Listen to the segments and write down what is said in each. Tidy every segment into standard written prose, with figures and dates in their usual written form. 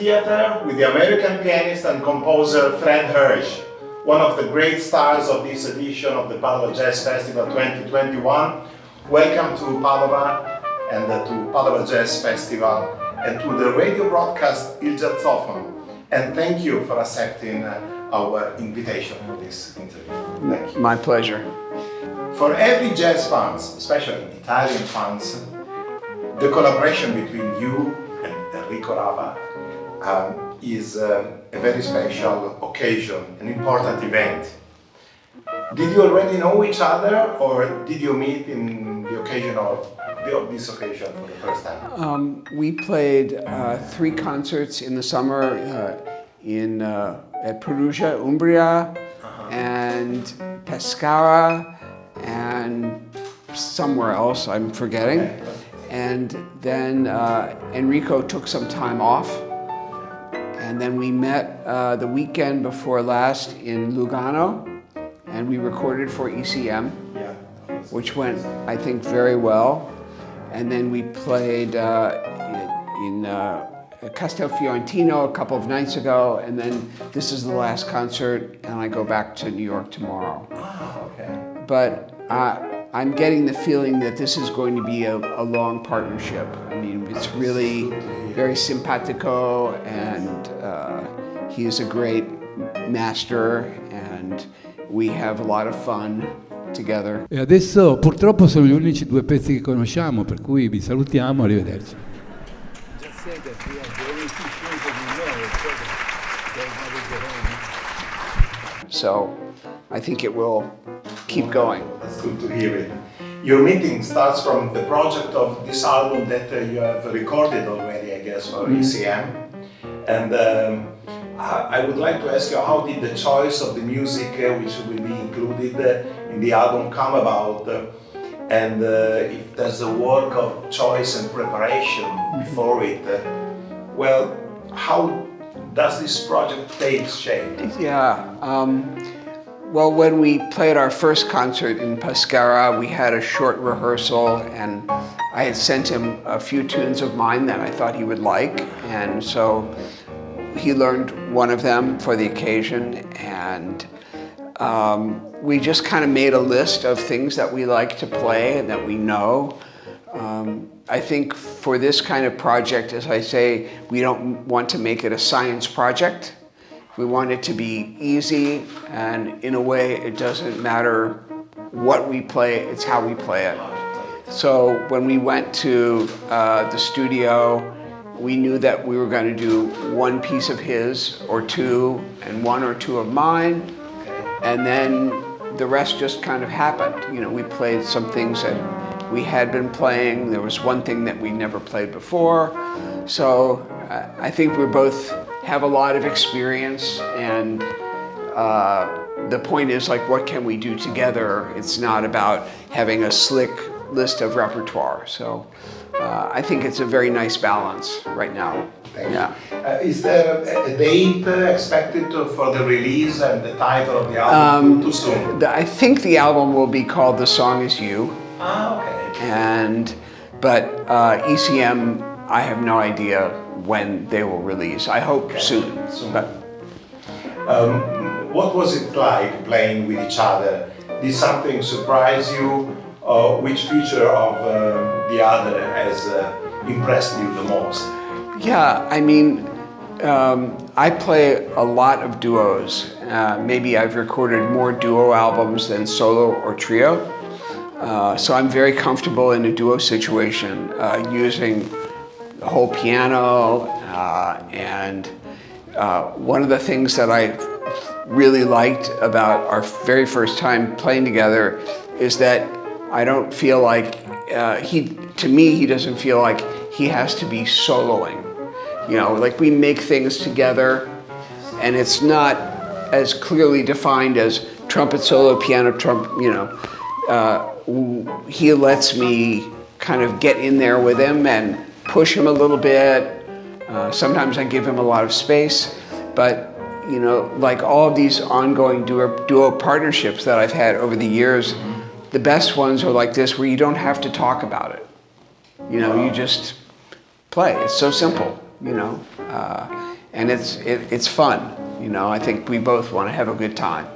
theater with the American pianist and composer Fred Hersch, one of the great stars of this edition of the Padova Jazz Festival 2021. Welcome to Padova and to Padova Jazz Festival and to the radio broadcast Il Jazzofono. And thank you for accepting our invitation for this interview. Thank you. My pleasure. For every jazz fans, especially Italian fans, the collaboration between you and Enrico Rava is a very special occasion, an important event. Did you already know each other, or did you meet in the occasion of this occasion for the first time? We played 3 concerts in the summer at Perugia, Umbria, and Pescara, and somewhere else I'm forgetting. Okay. And then Enrico took some time off, and then we met the weekend before last in Lugano, and we recorded for ECM, which went, I think, very well. And then we played in Castel Fiorentino a couple of nights ago, and then this is the last concert, and I go back to New York tomorrow. Oh, okay. But I'm getting the feeling that this is going to be a long partnership. I mean, it's really very simpatico, and he is a great master, and we have a lot of fun together. E adesso purtroppo sono gli unici 2 pezzi che conosciamo, per cui vi salutiamo, arrivederci. So I think it will keep going. That's good to hear it. Your meeting starts from the project of this album that you have recorded already, I guess, for ECM. And I would like to ask you, how did the choice of the music which will be included in the album come about? And if there's a work of choice and preparation before it, well, how does this project take shape? Yeah. Well, when we played our first concert in Pescara, we had a short rehearsal, and I had sent him a few tunes of mine that I thought he would like, and so he learned one of them for the occasion, and we just kind of made a list of things that we like to play and that we know. I think for this kind of project, as I say, we don't want to make it a science project. We want it to be easy, and in a way, it doesn't matter what we play, it's how we play it. So when we went to the studio, we knew that we were going to do 1 piece of his, or 2, and 1 or 2 of mine, and then the rest just kind of happened. You know, we played some things that we had been playing. There was 1 thing that we never played before. So I think we both have a lot of experience, and the point is, like, what can we do together? It's not about having a slick list of repertoire. So I think it's a very nice balance right now. Yeah. Is there a date expected for the release and the title of the album? Too soon? I think the album will be called The Song Is You. Ah, okay. But ECM, I have no idea when they will release. I hope soon. But what was it like playing with each other? Did something surprise you? Which feature of the other has impressed you the most? Yeah, I mean, I play a lot of duos. Maybe I've recorded more duo albums than solo or trio. So I'm very comfortable in a duo situation, using the whole piano, and one of the things that I really liked about our very first time playing together is that I don't feel like, to me, he doesn't feel like he has to be soloing. You know, like, we make things together, and it's not as clearly defined as trumpet solo, piano, you know. He lets me kind of get in there with him and push him a little bit. Sometimes I give him a lot of space, but, you know, like all of these ongoing duo partnerships that I've had over the years, the best ones are like this, where you don't have to talk about it. You know, you just play. It's so simple. you know, and it's fun, you know. I think we both want to have a good time.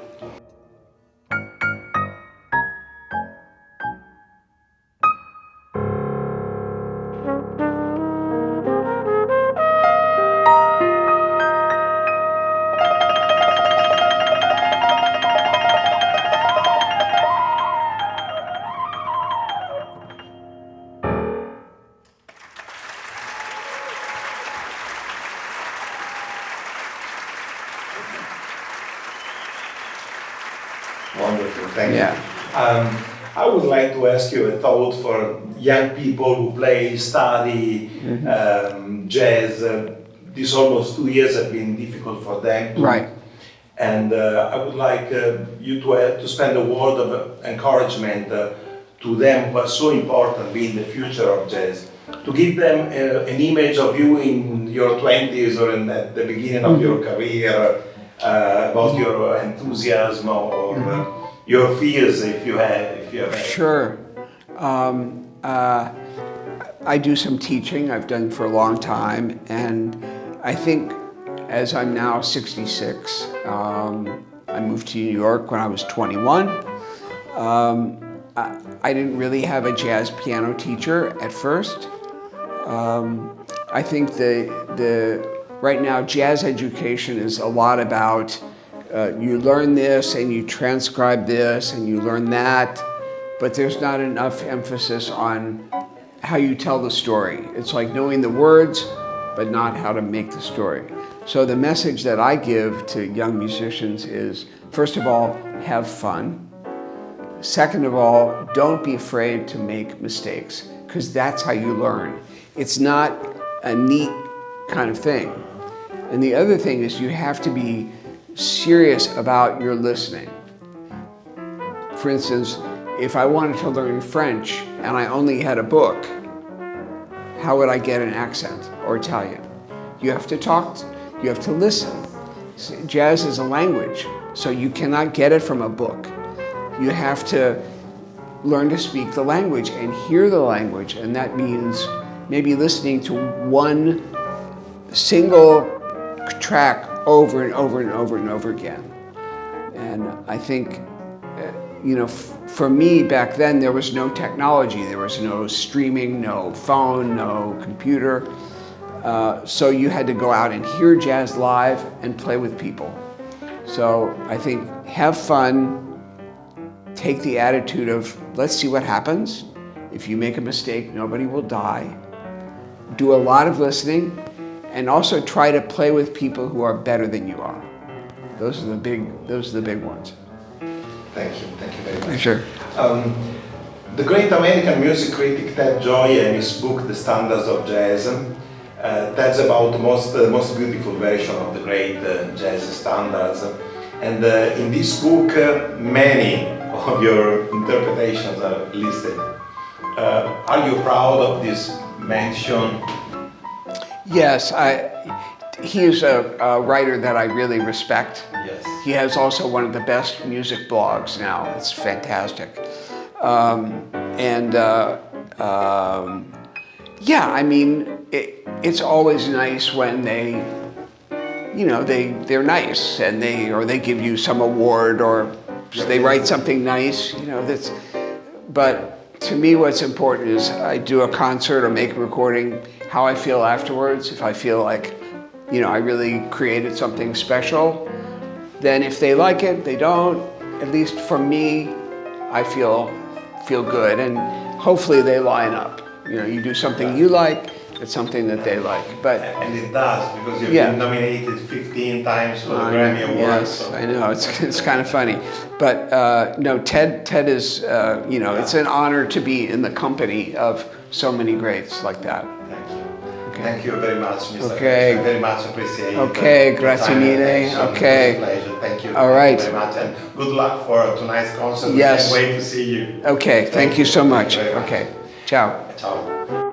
Wonderful, thank Yeah. you. I would like to ask you a thought for young people who play, study jazz. These almost 2 years have been difficult for them. Right. And I would like you to spend a word of encouragement to them who are so important in the future of jazz. To give them an image of you in your 20s or at the beginning of your career, about your enthusiasm or your fears, if you have. Sure. I do some teaching. I've done for a long time, and I think as I'm now 66, I moved to New York when I was 21. I didn't really have a jazz piano teacher at first. I think right now jazz education is a lot about you learn this and you transcribe this and you learn that, but there's not enough emphasis on how you tell the story. It's like knowing the words, but not how to make the story. So the message that I give to young musicians is, first of all, have fun. Second of all, don't be afraid to make mistakes, because that's how you learn. It's not a neat kind of thing. And the other thing is you have to be serious about your listening. For instance, if I wanted to learn French and I only had a book, how would I get an accent, or Italian? You have to talk, you have to listen. Jazz is a language, so you cannot get it from a book. You have to learn to speak the language and hear the language, and that means maybe listening to one single track over and over and over and over again. And I think, you know, for me back then, there was no technology. There was no streaming, no phone, no computer. So you had to go out and hear jazz live and play with people. So I think have fun, take the attitude of, let's see what happens. If you make a mistake, nobody will die. Do a lot of listening, and also try to play with people who are better than you are. Those are the big ones. Thank you very much. Sure. The great American music critic Ted Joy, in his book The Standards of Jazz, tells about the most beautiful version of the great jazz standards. And in this book, many of your interpretations are listed. Are you proud of this mention? Yes, he is a writer that I really respect. Yes. He has also one of the best music blogs now. It's fantastic. Yeah, I mean, it's always nice when they, you know, they're nice and they give you some award or they write something nice, you know. But to me, what's important is I do a concert or make a recording, how I feel afterwards. If I feel like, you know, I really created something special, then if they like it, they don't. At least for me, I feel good, and hopefully they line up. You know, you do something you like, it's something that they like. And it does, because you've been nominated 15 times for the Grammy Award. Yes, so. I know, it's kind of funny. But no, Ted is, you know, it's an honor to be in the company of so many greats like that. Thank you. Okay. Thank you very much, Mr. Okay. Hersch. I very much appreciate it. Okay, grazie mille. Okay. It was a pleasure. Thank you. All right. Thank you very much, and good luck for tonight's concert. Yes. We can't wait to see you. Okay, thank you so much. Thank you very much. Okay, ciao. Ciao.